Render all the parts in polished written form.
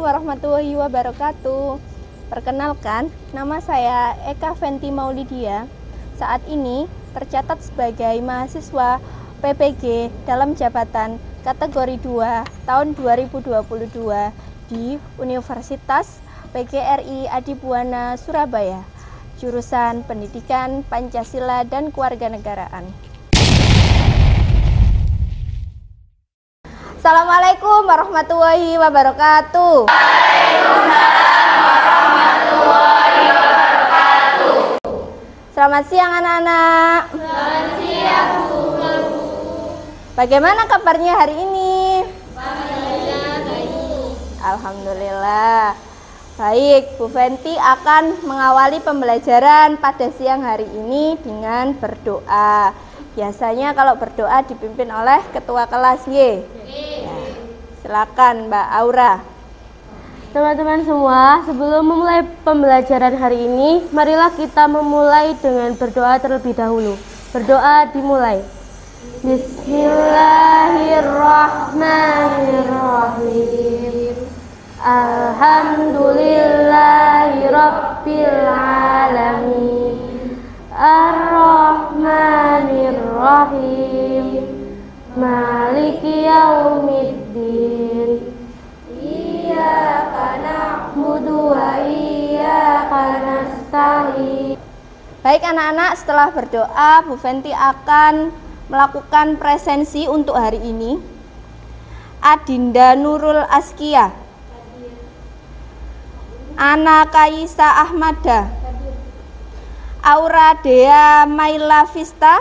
warahmatullahi wabarakatuh. Perkenalkan, nama saya Eka Fenti Maulidia. Saat ini tercatat sebagai mahasiswa PPG dalam jabatan kategori 2 tahun 2022 di Universitas PGRI Adibuana Surabaya, jurusan Pendidikan Pancasila dan Kewarganegaraan. Assalamualaikum warahmatullahi wabarakatuh. Waalaikumsalam warahmatullahi wabarakatuh. Selamat siang anak-anak. Selamat siang Bu. Bagaimana kabarnya hari ini? Alhamdulillah baik. Alhamdulillah. Baik, Bu Fenti akan mengawali pembelajaran pada siang hari ini dengan berdoa. Biasanya kalau berdoa dipimpin oleh ketua kelas Y. Ya, silakan Mbak Aura. Teman-teman semua, sebelum memulai pembelajaran hari ini, marilah kita memulai dengan berdoa terlebih dahulu. Berdoa dimulai. Bismillahirrahmanirrahim. Alhamdulillahirabbil alamin. Ar-Rahmanir-Rahim. Maliki yaumiddin. Iyyaka na'budu wa iyyaka nasta'in. Baik anak-anak, setelah berdoa, Bu Fenti akan melakukan presensi untuk hari ini. Adinda Nurul Askia, Ana Kaisa Ahmada, Aura Dea Maila Vista.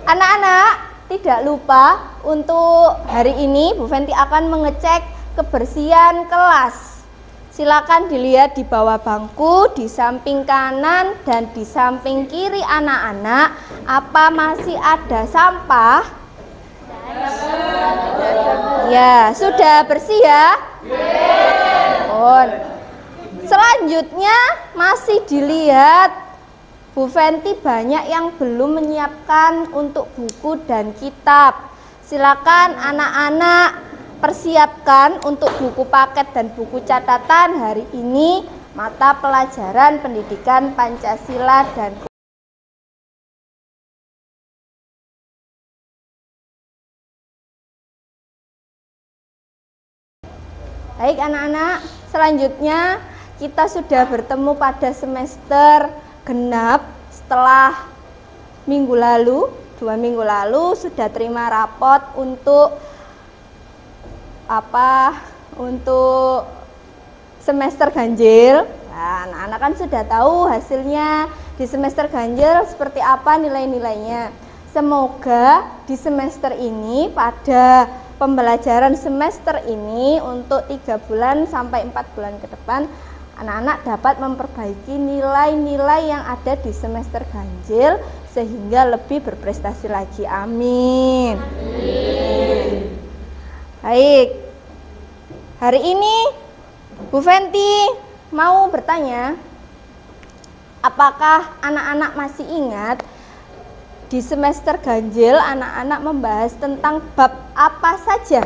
Anak-anak, tidak lupa untuk hari ini Bu Fenti akan mengecek kebersihan kelas. Silakan dilihat di bawah bangku, di samping kanan dan di samping kiri anak-anak, apa masih ada sampah? Ya, sudah bersih ya? Selanjutnya masih dilihat Bu Fenti banyak yang belum menyiapkan untuk buku dan kitab. Silakan anak-anak persiapkan untuk buku paket dan buku catatan hari ini mata pelajaran pendidikan Pancasila dan Baik anak-anak, selanjutnya kita sudah bertemu pada semester genap setelah minggu lalu, 2 minggu lalu sudah terima rapot untuk untuk semester ganjil. Nah, anak-anak kan sudah tahu hasilnya di semester ganjil seperti apa nilai-nilainya. Semoga di semester ini pada pembelajaran semester ini untuk 3 bulan sampai 4 bulan ke depan anak-anak dapat memperbaiki nilai-nilai yang ada di semester ganjil sehingga lebih berprestasi lagi. Amin. Amin. Baik, hari ini Bu Fenti mau bertanya, apakah anak-anak masih ingat di semester ganjil anak-anak membahas tentang bab apa saja?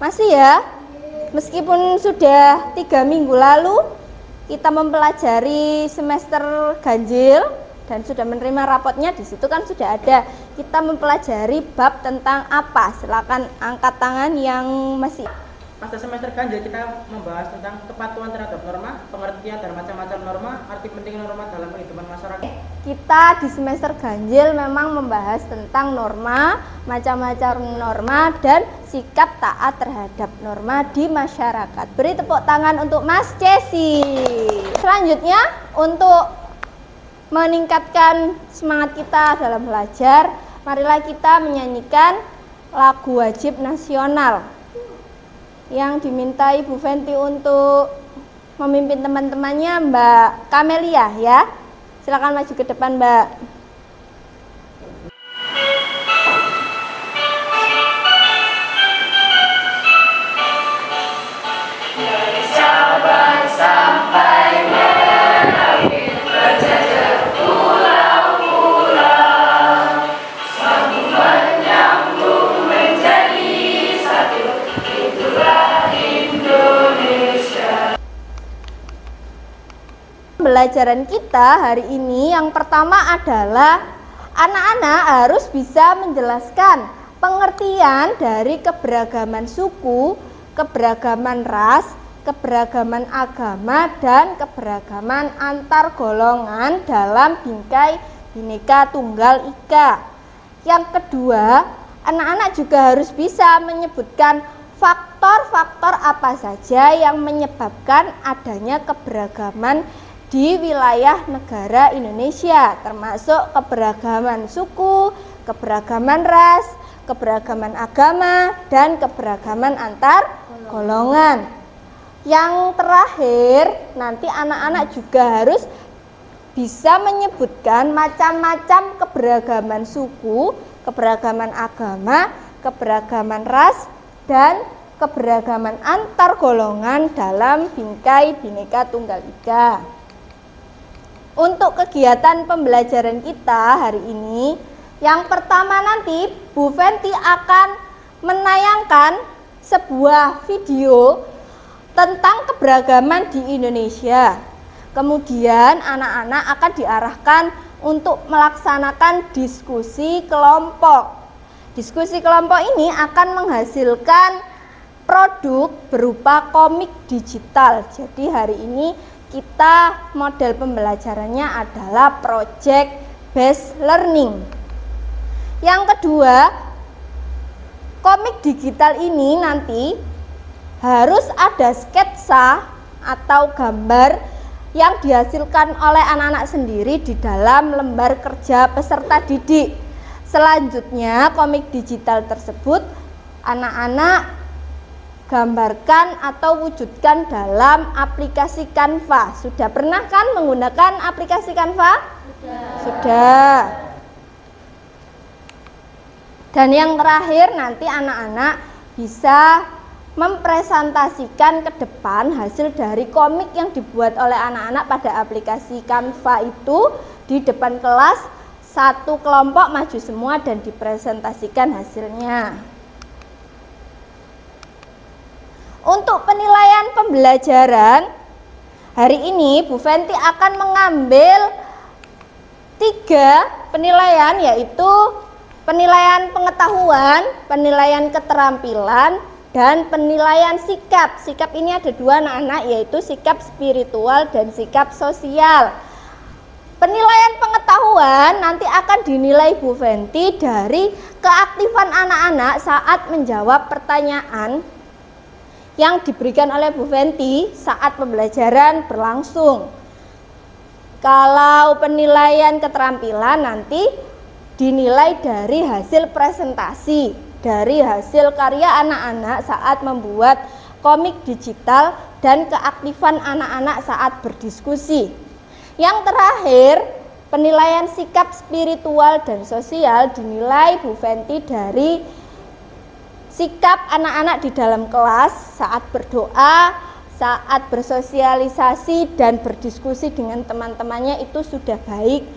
Masih ya? Meskipun sudah 3 minggu lalu kita mempelajari semester ganjil dan sudah menerima rapotnya, di situ kan sudah ada kita mempelajari bab tentang apa. Silakan angkat tangan yang masih. Pada semester ganjil kita membahas tentang kepatuhan terhadap norma, pengertian dan macam-macam norma, arti penting norma dalam kehidupan masyarakat. Kita di semester ganjil memang membahas tentang norma, macam-macam norma dan sikap taat terhadap norma di masyarakat. Beri tepuk tangan untuk Mas Cesi. Selanjutnya untuk meningkatkan semangat kita dalam belajar, marilah kita menyanyikan lagu wajib nasional yang diminta Ibu Fenti untuk memimpin teman-temannya Mbak Kamelia ya. Silakan maju ke depan Mbak. Sabang sampai Merauke berjajar pulau-pulau, sambung menyambung menjadi satu, itulah pembelajaran kita hari ini yang pertama adalah anak-anak harus bisa menjelaskan pengertian dari keberagaman suku, keberagaman ras, keberagaman agama, dan keberagaman antar golongan dalam bingkai Bhinneka Tunggal Ika. Yang kedua, anak-anak juga harus bisa menyebutkan faktor-faktor apa saja yang menyebabkan adanya keberagaman di wilayah negara Indonesia, termasuk keberagaman suku, keberagaman ras, keberagaman agama, dan keberagaman antar golongan. Yang terakhir, nanti anak-anak juga harus bisa menyebutkan macam-macam keberagaman suku, keberagaman agama, keberagaman ras, dan keberagaman antar golongan dalam bingkai Bhinneka Tunggal Ika. Untuk kegiatan pembelajaran kita hari ini, yang pertama nanti Bu Fenty akan menayangkan sebuah video tentang keberagaman di Indonesia. Kemudian anak-anak akan diarahkan untuk melaksanakan diskusi kelompok. Diskusi kelompok ini akan menghasilkan produk berupa komik digital. Jadi hari ini kita model pembelajarannya adalah project based learning. Yang kedua, komik digital ini nanti harus ada sketsa atau gambar yang dihasilkan oleh anak-anak sendiri di dalam lembar kerja peserta didik. Selanjutnya, komik digital tersebut anak-anak gambarkan atau wujudkan dalam aplikasi Canva. Sudah pernah kan menggunakan aplikasi Canva? Sudah. Dan yang terakhir, nanti anak-anak bisa mempresentasikan ke depan hasil dari komik yang dibuat oleh anak-anak pada aplikasi Canva itu di depan kelas. Satu kelompok maju semua dan dipresentasikan hasilnya. Untuk penilaian pembelajaran hari ini Bu Fenty akan mengambil 3 penilaian, yaitu penilaian pengetahuan, penilaian keterampilan, dan penilaian sikap. Sikap ini ada 2 anak-anak, yaitu sikap spiritual dan sikap sosial. Penilaian pengetahuan nanti akan dinilai Bu Fenty dari keaktifan anak-anak saat menjawab pertanyaan yang diberikan oleh Bu Fenty saat pembelajaran berlangsung. Kalau penilaian keterampilan nanti dinilai dari hasil presentasi, dari hasil karya anak-anak saat membuat komik digital dan keaktifan anak-anak saat berdiskusi. Yang terakhir, penilaian sikap spiritual dan sosial dinilai Bu Fenty dari sikap anak-anak di dalam kelas saat berdoa, saat bersosialisasi dan berdiskusi dengan teman-temannya itu sudah baik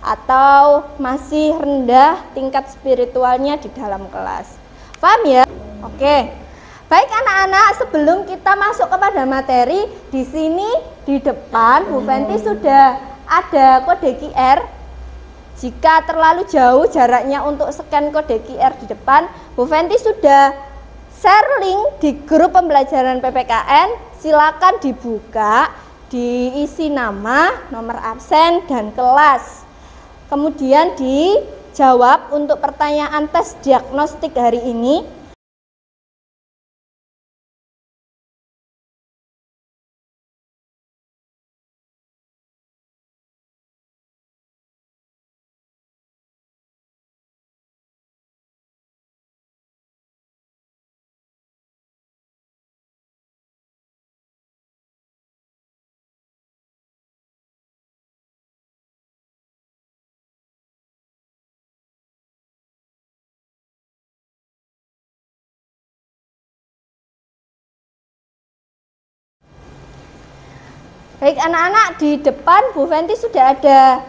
atau masih rendah tingkat spiritualnya di dalam kelas. Paham ya? Oke. Baik anak-anak, sebelum kita masuk kepada materi, di sini di depan Bu Fenty sudah ada kode QR. Jika terlalu jauh jaraknya untuk scan kode QR di depan, Bu Fenty sudah share link di grup pembelajaran PPKN. Silakan dibuka, diisi nama, nomor absen, dan kelas. Kemudian dijawab untuk pertanyaan tes diagnostik hari ini. Baik anak-anak, di depan Bu Fenty sudah ada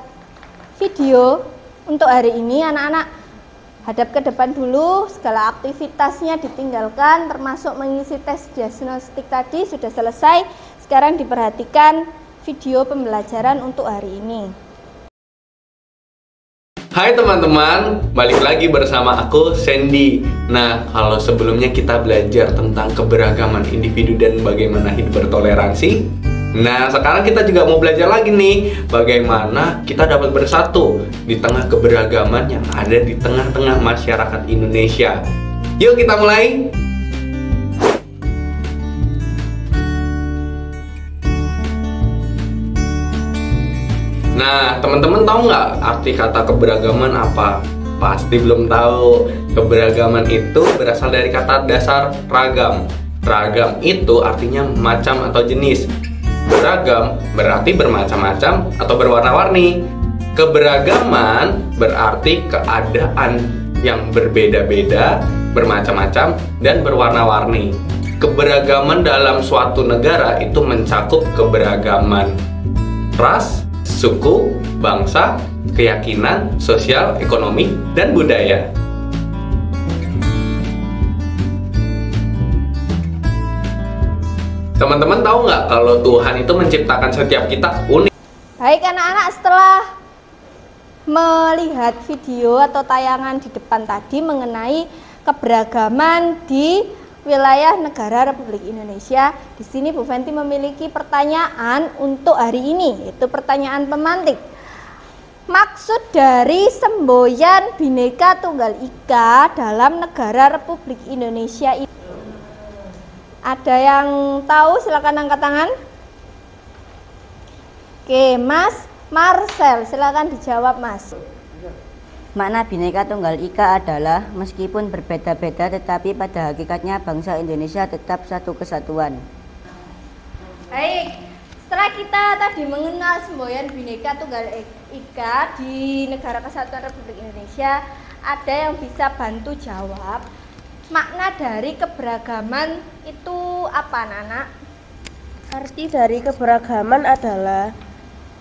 video untuk hari ini. Anak-anak hadap ke depan dulu, segala aktivitasnya ditinggalkan termasuk mengisi tes diagnostik tadi sudah selesai. Sekarang diperhatikan video pembelajaran untuk hari ini. Hai teman-teman, balik lagi bersama aku Sandy. Nah, kalau sebelumnya kita belajar tentang keberagaman individu dan bagaimana hidup bertoleransi, nah sekarang kita juga mau belajar lagi nih bagaimana kita dapat bersatu di tengah keberagaman yang ada di tengah-tengah masyarakat Indonesia. Yuk kita mulai. Nah, teman-teman tahu nggak arti kata keberagaman apa? Pasti belum tahu. Keberagaman itu berasal dari kata dasar ragam. Ragam itu artinya macam atau jenis. Beragam berarti bermacam-macam atau berwarna-warni. Keberagaman berarti keadaan yang berbeda-beda, bermacam-macam, dan berwarna-warni. Keberagaman dalam suatu negara itu mencakup keberagaman ras, suku, bangsa, keyakinan, sosial, ekonomi, dan budaya. Teman-teman tahu nggak kalau Tuhan itu menciptakan setiap kita unik? Baik anak-anak, setelah melihat video atau tayangan di depan tadi mengenai keberagaman di wilayah negara Republik Indonesia, di sini Bu Fenty memiliki pertanyaan untuk hari ini, yaitu pertanyaan pemantik. Maksud dari semboyan Bhinneka Tunggal Ika dalam negara Republik Indonesia itu, ada yang tahu? Silakan angkat tangan. Oke, Mas Marcel, silakan dijawab, Mas. Makna Bhinneka Tunggal Ika adalah meskipun berbeda-beda tetapi pada hakikatnya bangsa Indonesia tetap satu kesatuan. Baik, setelah kita tadi mengenal semboyan Bhinneka Tunggal Ika di Negara Kesatuan Republik Indonesia, ada yang bisa bantu jawab makna dari keberagaman itu apa, Nana? Arti dari keberagaman adalah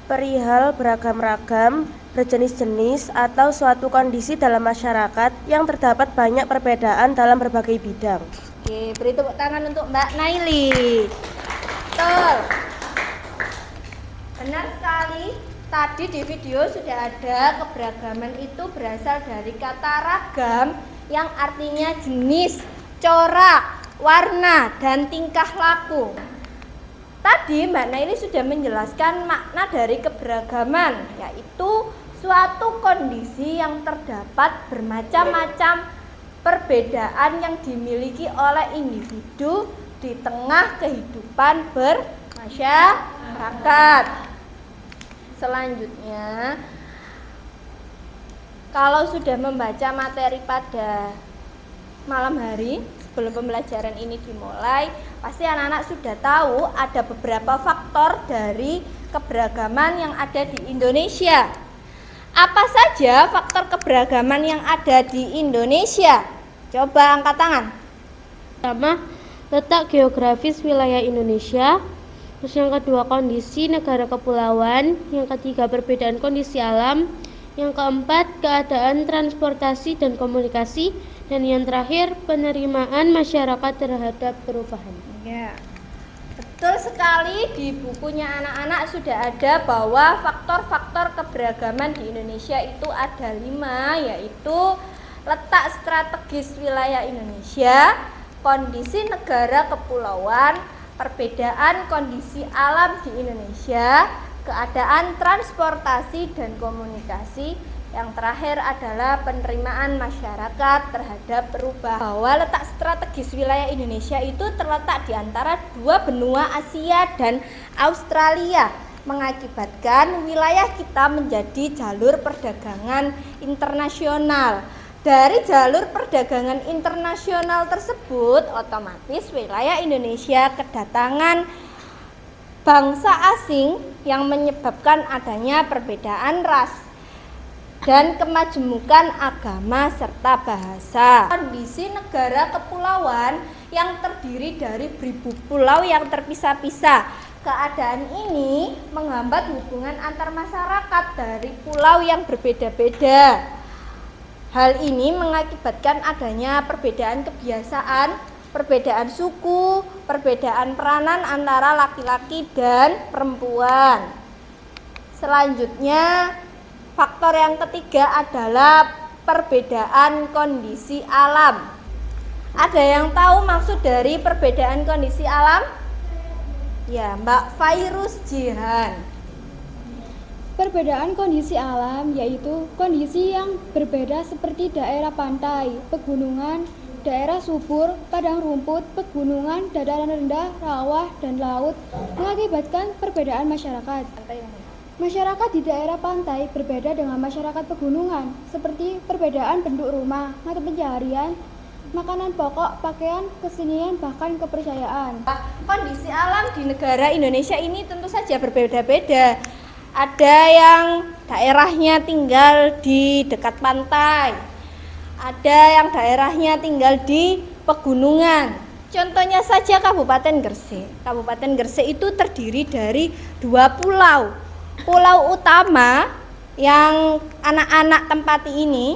perihal beragam-ragam, berjenis-jenis, atau suatu kondisi dalam masyarakat yang terdapat banyak perbedaan dalam berbagai bidang. Oke, beri tepuk tangan untuk Mbak Naili. Betul. Benar sekali. Tadi di video sudah ada keberagaman itu berasal dari kata ragam yang artinya jenis, corak, warna, dan tingkah laku. Tadi Mbak Naili sudah menjelaskan makna dari keberagaman, yaitu suatu kondisi yang terdapat bermacam-macam perbedaan yang dimiliki oleh individu di tengah kehidupan bermasyarakat. Selanjutnya, kalau sudah membaca materi pada malam hari sebelum pembelajaran ini dimulai, pasti anak-anak sudah tahu ada beberapa faktor dari keberagaman yang ada di Indonesia. Apa saja faktor keberagaman yang ada di Indonesia? Coba angkat tangan. Pertama, letak geografis wilayah Indonesia. Terus yang kedua, kondisi negara kepulauan. Yang ketiga, perbedaan kondisi alam. Yang keempat, keadaan transportasi dan komunikasi. Dan yang terakhir, penerimaan masyarakat terhadap perubahan. Ya, betul sekali. Di bukunya anak-anak sudah ada bahwa faktor-faktor keberagaman di Indonesia itu ada 5, yaitu letak strategis wilayah Indonesia, kondisi negara kepulauan, perbedaan kondisi alam di Indonesia, keadaan transportasi dan komunikasi. Yang terakhir adalah penerimaan masyarakat terhadap perubahan. Bahwa letak strategis wilayah Indonesia itu terletak di antara 2 benua Asia dan Australia, mengakibatkan wilayah kita menjadi jalur perdagangan internasional. Dari jalur perdagangan internasional tersebut, otomatis wilayah Indonesia kedatangan bangsa asing yang menyebabkan adanya perbedaan ras dan kemajemukan agama serta bahasa. Kondisi negara kepulauan yang terdiri dari beribu pulau yang terpisah-pisah. Keadaan ini menghambat hubungan antar masyarakat dari pulau yang berbeda-beda. Hal ini mengakibatkan adanya perbedaan kebiasaan, perbedaan suku, perbedaan peranan antara laki-laki dan perempuan. Selanjutnya, faktor yang ketiga adalah perbedaan kondisi alam. Ada yang tahu maksud dari perbedaan kondisi alam? Ya, Mbak Fairuz Jihan. Perbedaan kondisi alam yaitu kondisi yang berbeda seperti daerah pantai, pegunungan, daerah subur, padang rumput, pegunungan, dataran rendah, rawa, dan laut mengakibatkan perbedaan masyarakat. Masyarakat di daerah pantai berbeda dengan masyarakat pegunungan, seperti perbedaan bentuk rumah, mata pencaharian, makanan pokok, pakaian, kesenian, bahkan kepercayaan. Kondisi alam di negara Indonesia ini tentu saja berbeda-beda. Ada yang daerahnya tinggal di dekat pantai, ada yang daerahnya tinggal di pegunungan. Contohnya saja Kabupaten Gresik. Kabupaten Gresik itu terdiri dari 2 pulau. Pulau utama yang anak-anak tempati ini,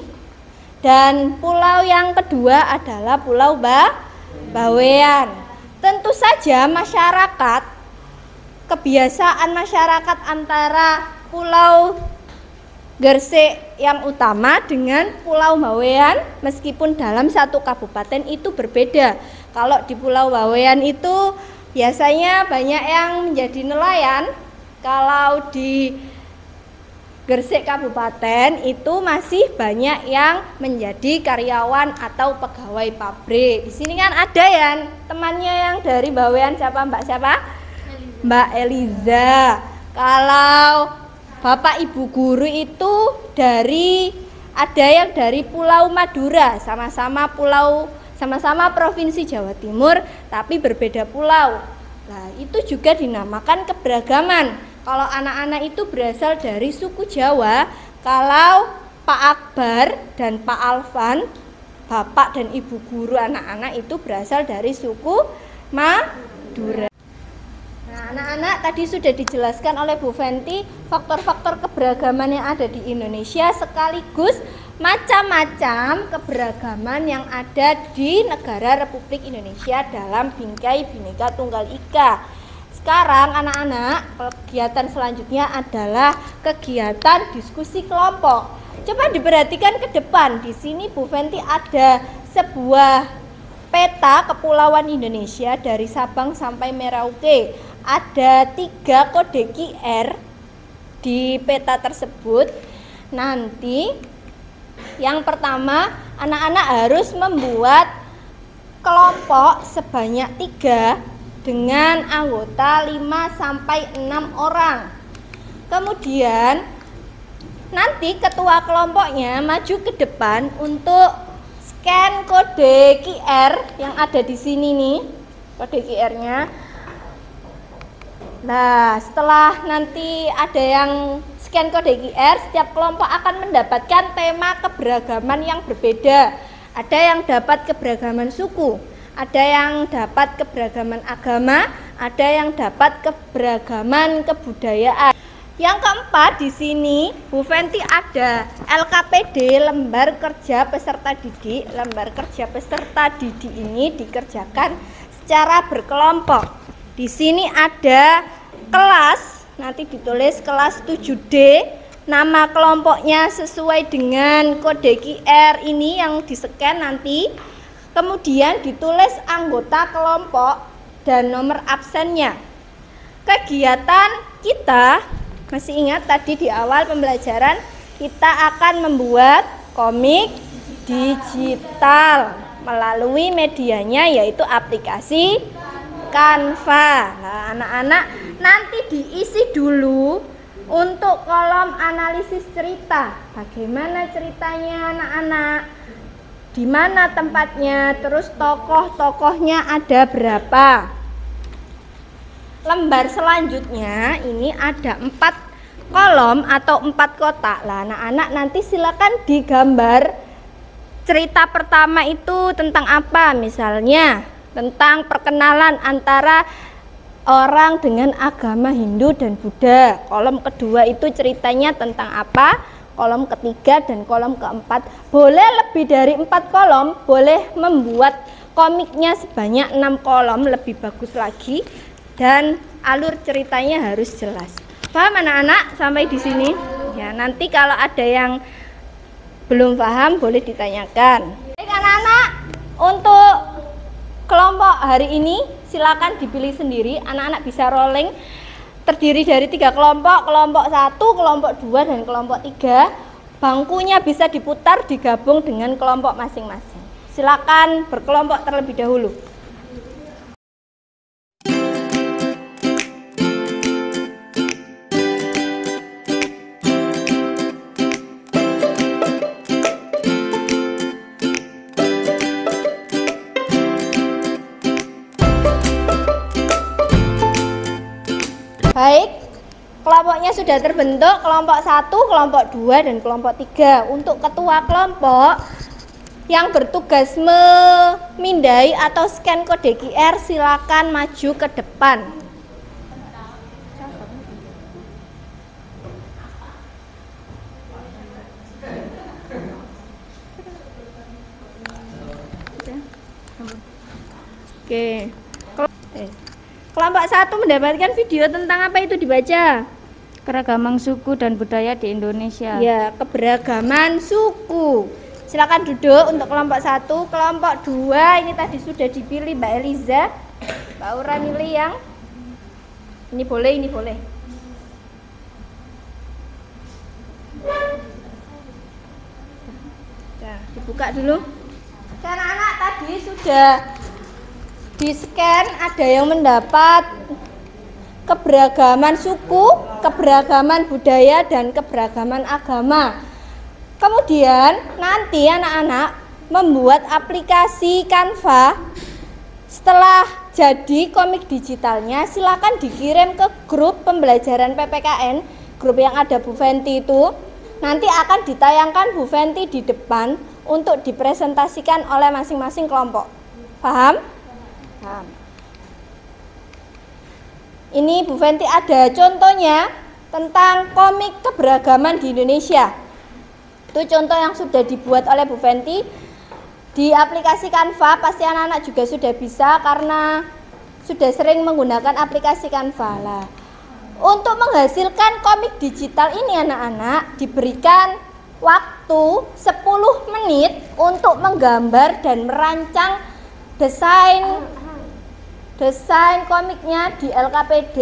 dan pulau yang kedua adalah Pulau Bawean. Tentu saja masyarakat, kebiasaan masyarakat antara Pulau Gresik yang utama dengan Pulau Bawean meskipun dalam satu kabupaten itu berbeda. Kalau di Pulau Bawean itu biasanya banyak yang menjadi nelayan. Kalau di Gresik Kabupaten itu masih banyak yang menjadi karyawan atau pegawai pabrik. Di sini kan ada ya temannya yang dari Bawean, siapa Mbak siapa? Mbak Eliza. Kalau Bapak Ibu guru itu ada yang dari Pulau Madura, sama-sama Provinsi Jawa Timur tapi berbeda pulau. Nah, itu juga dinamakan keberagaman. Kalau anak-anak itu berasal dari suku Jawa, kalau Pak Akbar dan Pak Alvan, Bapak dan Ibu guru anak-anak itu berasal dari suku Madura. Nah, anak-anak tadi sudah dijelaskan oleh Bu Fenty faktor-faktor keberagaman yang ada di Indonesia sekaligus macam-macam keberagaman yang ada di negara Republik Indonesia dalam bingkai Bhinneka Tunggal Ika. Sekarang anak-anak, kegiatan selanjutnya adalah kegiatan diskusi kelompok. Coba diperhatikan ke depan. Di sini Bu Fenty ada sebuah peta kepulauan Indonesia dari Sabang sampai Merauke. Ada 3 kode QR di peta tersebut. Nanti yang pertama, anak-anak harus membuat kelompok sebanyak 3 dengan anggota 5 sampai 6 orang. Kemudian nanti ketua kelompoknya maju ke depan untuk scan kode QR yang ada di sini nih, kode QR-nya. Nah, setelah nanti ada yang scan kode QR, setiap kelompok akan mendapatkan tema keberagaman yang berbeda. Ada yang dapat keberagaman suku, ada yang dapat keberagaman agama, ada yang dapat keberagaman kebudayaan. Yang keempat di sini Bu Fenty ada LKPD, lembar kerja peserta didik. Lembar kerja peserta didik ini dikerjakan secara berkelompok. Di sini ada kelas, nanti ditulis kelas 7D, nama kelompoknya sesuai dengan kode QR ini yang di-scan nanti. Kemudian ditulis anggota kelompok dan nomor absennya. Kegiatan kita, masih ingat tadi di awal pembelajaran kita akan membuat komik digital melalui medianya yaitu aplikasi Canva. Nah, anak-anak nanti diisi dulu untuk kolom analisis cerita. Bagaimana ceritanya anak-anak? Di mana tempatnya? Terus tokoh-tokohnya ada berapa? Lembar selanjutnya ini ada 4 kolom atau 4 kotak. Lah, anak-anak nanti silakan digambar cerita pertama itu tentang apa? Misalnya tentang perkenalan antara orang dengan agama Hindu dan Buddha. Kolom kedua itu ceritanya tentang apa? Kolom ketiga dan kolom keempat. Boleh lebih dari 4 kolom, boleh membuat komiknya sebanyak 6 kolom, lebih bagus lagi, dan alur ceritanya harus jelas. Paham anak-anak sampai di sini? Ya, nanti kalau ada yang belum paham boleh ditanyakan. Baik anak-anak, untuk kelompok hari ini silakan dipilih sendiri. Anak-anak bisa rolling, terdiri dari 3 kelompok, kelompok 1, kelompok 2, dan kelompok 3. Bangkunya bisa diputar, digabung dengan kelompok masing-masing. Silakan berkelompok terlebih dahulu. Baik, kelompoknya sudah terbentuk, kelompok 1, kelompok 2, dan kelompok 3. Untuk ketua kelompok yang bertugas memindai atau scan kode QR, silakan maju ke depan. Oke. Kelompok 1 mendapatkan video tentang apa itu dibaca? Keragaman suku dan budaya di Indonesia. Ya, keberagaman suku. Silakan duduk untuk kelompok 1. Kelompok 2 ini tadi sudah dipilih Mbak Eliza. Mbak Aura milih yang ini boleh, ini boleh. Nah, dibuka dulu. Anak-anak tadi sudah di-scan, ada yang mendapat keberagaman suku, keberagaman budaya, dan keberagaman agama. Kemudian nanti anak-anak membuat aplikasi Canva. Setelah jadi komik digitalnya, silakan dikirim ke grup pembelajaran PPKN, grup yang ada Bu Fenty itu. Nanti akan ditayangkan Bu Fenty di depan untuk dipresentasikan oleh masing-masing kelompok. Paham? Paham. Ini Bu Fenty ada contohnya tentang komik keberagaman di Indonesia. Itu contoh yang sudah dibuat oleh Bu Fenty di aplikasi Canva. Pasti anak-anak juga sudah bisa karena sudah sering menggunakan aplikasi Canva lah. Untuk menghasilkan komik digital ini anak-anak diberikan waktu 10 menit untuk menggambar dan merancang desain komiknya di LKPD,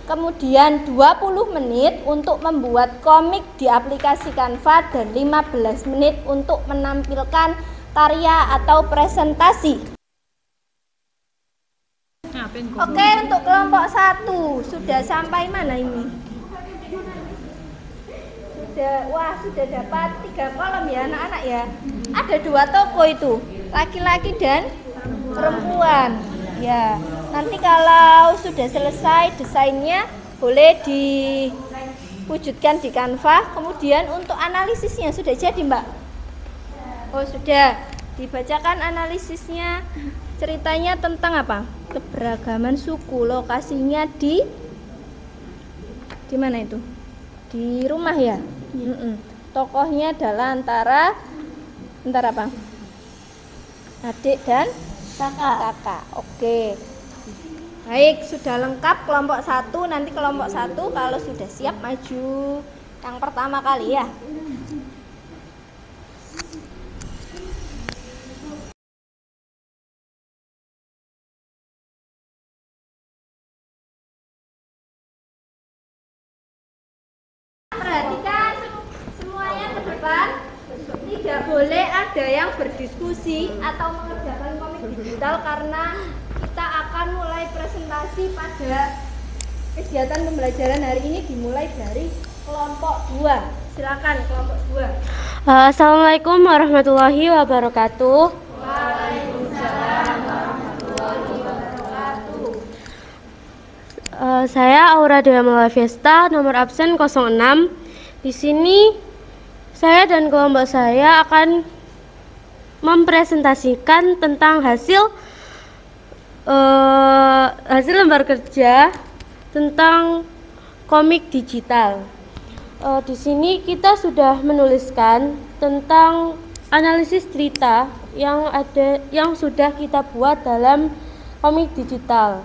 kemudian 20 menit untuk membuat komik di aplikasi Canva, dan 15 menit untuk menampilkan karya atau presentasi. Oke, untuk kelompok 1 sudah sampai mana ini? Sudah dapat 3 kolom ya anak-anak ya. Ada 2 toko itu, laki-laki dan perempuan. Ya, nanti kalau sudah selesai desainnya boleh diwujudkan di Canva. Kemudian untuk analisisnya sudah jadi Mbak? Oh sudah, dibacakan analisisnya. Ceritanya tentang apa? Keberagaman suku. Lokasinya di mana itu? Di rumah ya? Tokohnya adalah antara apa? Adik dan kakak. Oke. Baik, sudah lengkap kelompok 1. Nanti kelompok 1 kalau sudah siap maju yang pertama kali ya. Perhatikan semuanya ke depan. Tidak boleh ada yang berdiskusi atau mengerjakan komik digital karena kita akan mulai presentasi pada kegiatan pembelajaran hari ini dimulai dari kelompok 2. Silakan kelompok 2. Assalamualaikum warahmatullahi wabarakatuh. Waalaikumsalam warahmatullahi wabarakatuh. Saya Aura Dewa Malavesta, nomor absen 06. Di sini saya dan kelompok saya akan mempresentasikan tentang hasil lembar kerja tentang komik digital. Di sini kita sudah menuliskan tentang analisis cerita yang sudah kita buat dalam komik digital.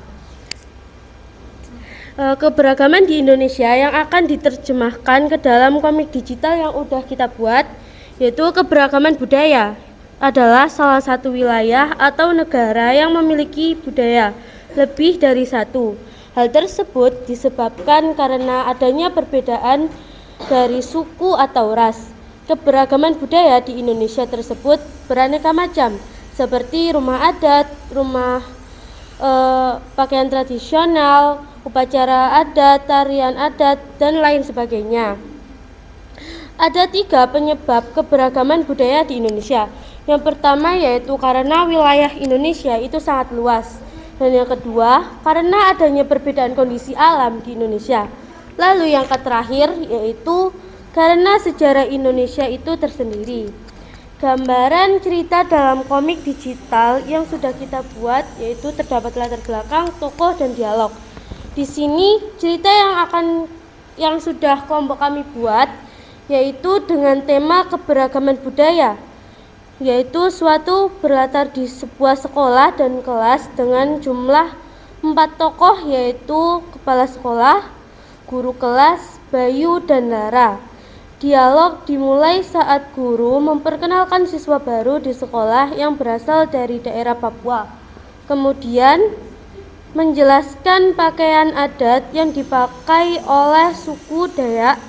Keberagaman di Indonesia yang akan diterjemahkan ke dalam komik digital yang udah kita buat, yaitu keberagaman budaya adalah salah satu wilayah atau negara yang memiliki budaya lebih dari satu. Hal tersebut disebabkan karena adanya perbedaan dari suku atau ras. Keberagaman budaya di Indonesia tersebut beraneka macam, seperti rumah adat, pakaian tradisional, upacara adat, tarian adat, dan lain sebagainya. Ada 3 penyebab keberagaman budaya di Indonesia. Yang pertama yaitu karena wilayah Indonesia itu sangat luas. Dan yang kedua, karena adanya perbedaan kondisi alam di Indonesia. Lalu yang terakhir yaitu karena sejarah Indonesia itu tersendiri. Gambaran cerita dalam komik digital yang sudah kita buat yaitu terdapat latar belakang, tokoh, dan dialog. Di sini cerita yang sudah kelompok kami buat yaitu dengan tema keberagaman budaya, yaitu suatu berlatar di sebuah sekolah dan kelas dengan jumlah 4 tokoh yaitu kepala sekolah, guru kelas, Bayu, dan Lara. Dialog dimulai saat guru memperkenalkan siswa baru di sekolah yang berasal dari daerah Papua. Kemudian menjelaskan pakaian adat yang dipakai oleh suku Dayak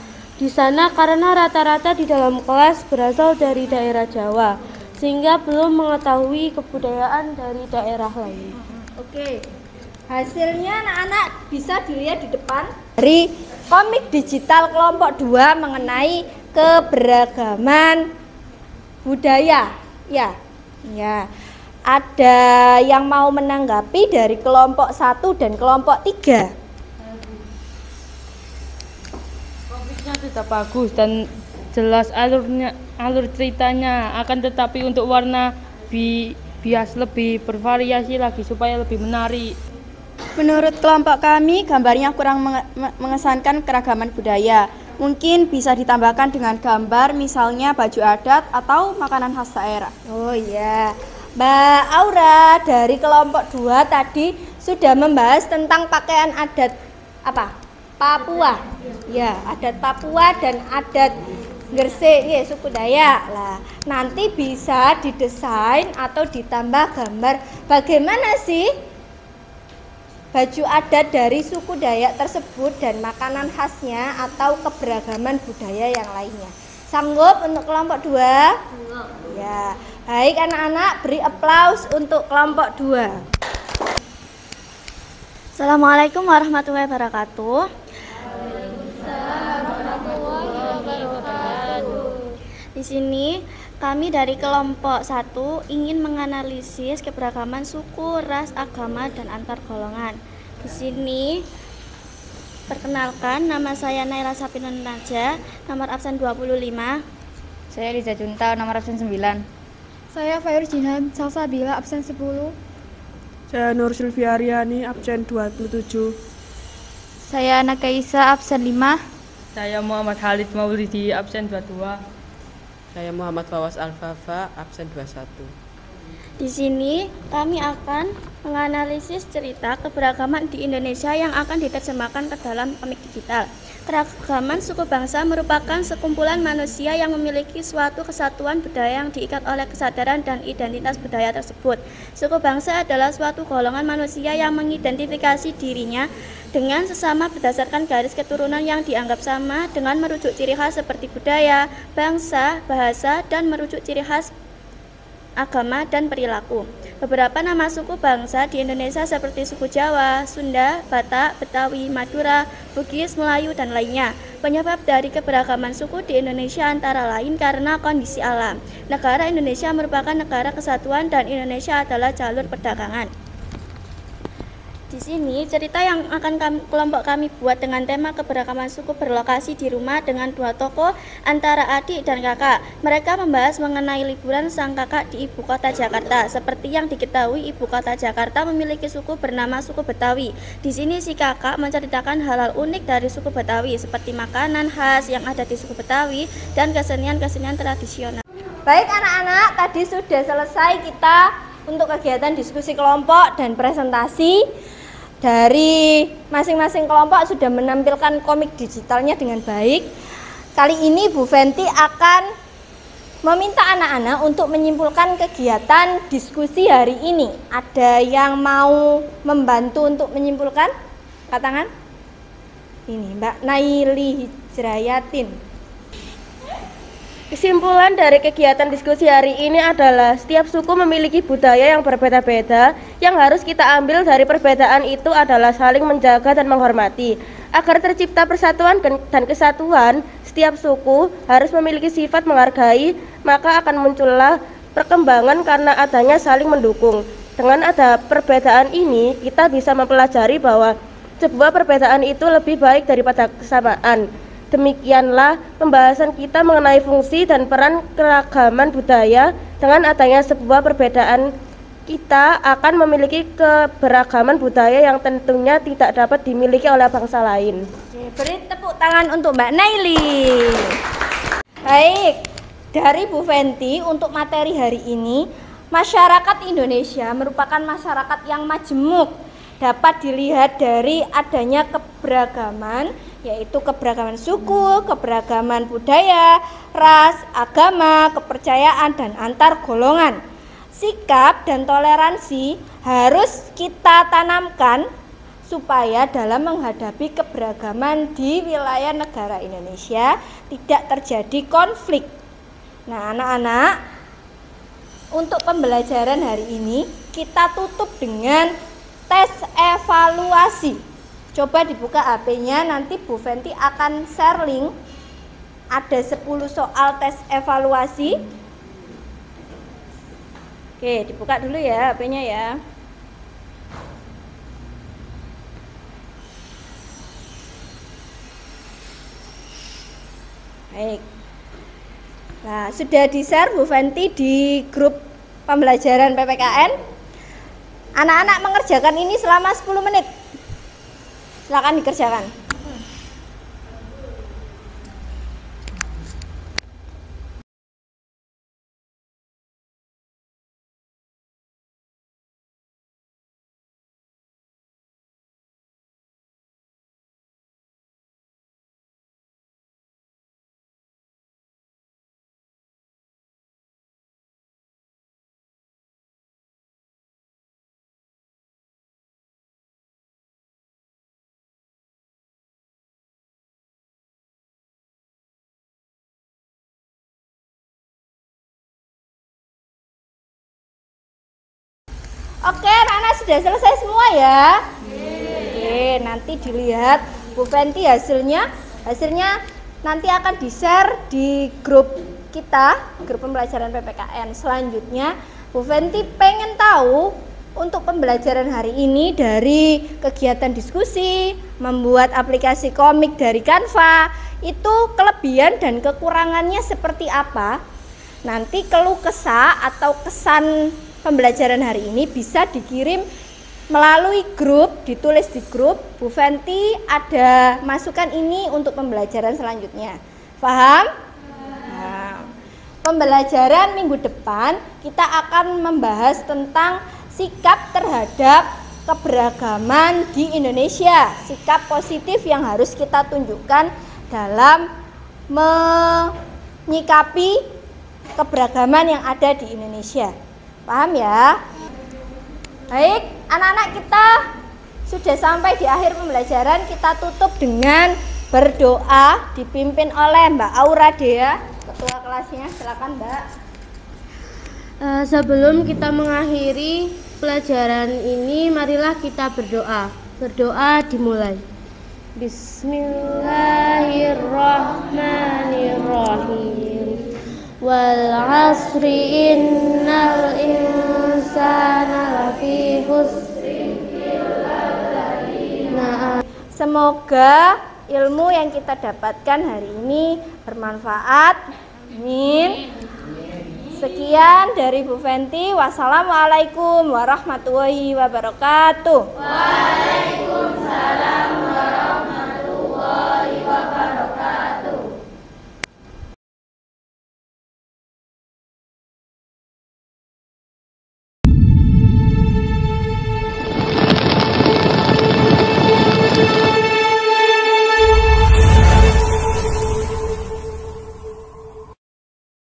di sana karena rata-rata di dalam kelas berasal dari daerah Jawa, sehingga belum mengetahui kebudayaan dari daerah lain. Oke, hasilnya anak-anak bisa dilihat di depan dari komik digital kelompok 2 mengenai keberagaman budaya. Ya. Ada yang mau menanggapi dari kelompok 1 dan kelompok 3? Komiknya sudah bagus dan jelas alur ceritanya, akan tetapi untuk warna bias lebih bervariasi lagi supaya lebih menarik. Menurut kelompok kami, gambarnya kurang mengesankan keragaman budaya. Mungkin bisa ditambahkan dengan gambar misalnya baju adat atau makanan khas daerah. Oh iya, Mbak Aura dari kelompok 2 tadi sudah membahas tentang pakaian adat Papua. Ya, adat Papua dan adat Gresik, ya, suku Dayak. Lah, nanti bisa didesain atau ditambah gambar bagaimana sih baju adat dari suku Dayak tersebut dan makanan khasnya atau keberagaman budaya yang lainnya. Sanggup untuk kelompok 2? Ya, baik anak-anak, beri aplaus untuk kelompok 2. Assalamualaikum warahmatullahi wabarakatuh. Di sini kami dari kelompok 1 ingin menganalisis keberagaman suku, ras, agama, dan antar golongan. Di sini perkenalkan, nama saya Naila Safinun Naja, nomor absen 25. Saya Riza Junta, nomor absen 9. Saya Fayur Jinan Salsabila, absen 10. Saya Nur Silviariani, absen 27. Saya Nakaisa, absen 5. Saya Muhammad Khalid Maulidi, absen 22. Saya Muhammad Fawas Alfafa, absen 21. Di sini kami akan menganalisis cerita keberagaman di Indonesia yang akan diterjemahkan ke dalam komik digital. Keragaman suku bangsa merupakan sekumpulan manusia yang memiliki suatu kesatuan budaya yang diikat oleh kesadaran dan identitas budaya tersebut. Suku bangsa adalah suatu golongan manusia yang mengidentifikasi dirinya dengan sesama berdasarkan garis keturunan yang dianggap sama dengan merujuk ciri khas seperti budaya, bangsa, bahasa, dan merujuk ciri khas agama dan perilaku. Beberapa nama suku bangsa di Indonesia seperti suku Jawa, Sunda, Batak, Betawi, Madura, Bugis, Melayu, dan lainnya. Penyebab dari keberagaman suku di Indonesia antara lain karena kondisi alam. Negara Indonesia merupakan negara kesatuan dan Indonesia adalah jalur perdagangan. Di sini cerita yang akan kelompok kami buat dengan tema keberagaman suku berlokasi di rumah dengan 2 tokoh antara adik dan kakak. Mereka membahas mengenai liburan sang kakak di ibu kota Jakarta. Seperti yang diketahui, ibu kota Jakarta memiliki suku bernama suku Betawi. Di sini si kakak menceritakan hal-hal unik dari suku Betawi seperti makanan khas yang ada di suku Betawi dan kesenian-kesenian tradisional. Baik anak-anak, tadi sudah selesai kita untuk kegiatan diskusi kelompok dan presentasi. Dari masing-masing kelompok sudah menampilkan komik digitalnya dengan baik. Kali ini Bu Fenty akan meminta anak-anak untuk menyimpulkan kegiatan diskusi hari ini. Ada yang mau membantu untuk menyimpulkan? Angkat tangan. Ini Mbak Naili Hijrayatin. Kesimpulan dari kegiatan diskusi hari ini adalah setiap suku memiliki budaya yang berbeda-beda. Yang harus kita ambil dari perbedaan itu adalah saling menjaga dan menghormati. Agar tercipta persatuan dan kesatuan, setiap suku harus memiliki sifat menghargai, maka akan muncullah perkembangan karena adanya saling mendukung. Dengan ada perbedaan ini, kita bisa mempelajari bahwa sebuah perbedaan itu lebih baik daripada kesamaan. Demikianlah pembahasan kita mengenai fungsi dan peran keragaman budaya. Dengan adanya sebuah perbedaan, kita akan memiliki keberagaman budaya yang tentunya tidak dapat dimiliki oleh bangsa lain. Beri tepuk tangan untuk Mbak Naili. Baik, dari Bu Fenty untuk materi hari ini, masyarakat Indonesia merupakan masyarakat yang majemuk. Dapat dilihat dari adanya keberagaman, yaitu keberagaman suku, keberagaman budaya, ras, agama, kepercayaan, dan antar golongan. Sikap dan toleransi harus kita tanamkan supaya dalam menghadapi keberagaman di wilayah negara Indonesia tidak terjadi konflik. Nah, anak-anak, untuk pembelajaran hari ini kita tutup dengan tes evaluasi. Coba dibuka HP-nya, nanti Bu Fenty akan share link. Ada 10 soal tes evaluasi. Oke, dibuka dulu ya HP-nya ya. Baik. Nah, sudah di-share Bu Fenty di grup pembelajaran PPKN. Anak-anak mengerjakan ini selama 10 menit. Silakan dikerjakan. Oke, anak-anak sudah selesai semua ya? Oke, nanti dilihat Bu Fenty hasilnya. Hasilnya nanti akan di-share di grup kita, grup pembelajaran PPKN. Selanjutnya, Bu Fenty pengen tahu untuk pembelajaran hari ini dari kegiatan diskusi, membuat aplikasi komik dari Canva, itu kelebihan dan kekurangannya seperti apa? Nanti keluh kesah atau kesan pembelajaran hari ini bisa dikirim melalui grup, ditulis di grup. Bu Fenty ada masukan ini untuk pembelajaran selanjutnya. Paham? Nah, pembelajaran minggu depan kita akan membahas tentang sikap terhadap keberagaman di Indonesia. Sikap positif yang harus kita tunjukkan dalam menyikapi keberagaman yang ada di Indonesia. Paham ya? Baik, anak-anak kita sudah sampai di akhir pembelajaran. Kita tutup dengan berdoa dipimpin oleh Mbak Aura Dea, ketua kelasnya. Silakan Mbak. Sebelum kita mengakhiri pelajaran ini, marilah kita berdoa. Berdoa dimulai. Bismillahirrahmanirrahim. Wal asri innal insana lafi khusrin. Semoga ilmu yang kita dapatkan hari ini bermanfaat. Amin. Sekian dari Bu Fenty. Wassalamualaikum warahmatullahi wabarakatuh. Waalaikumsalam.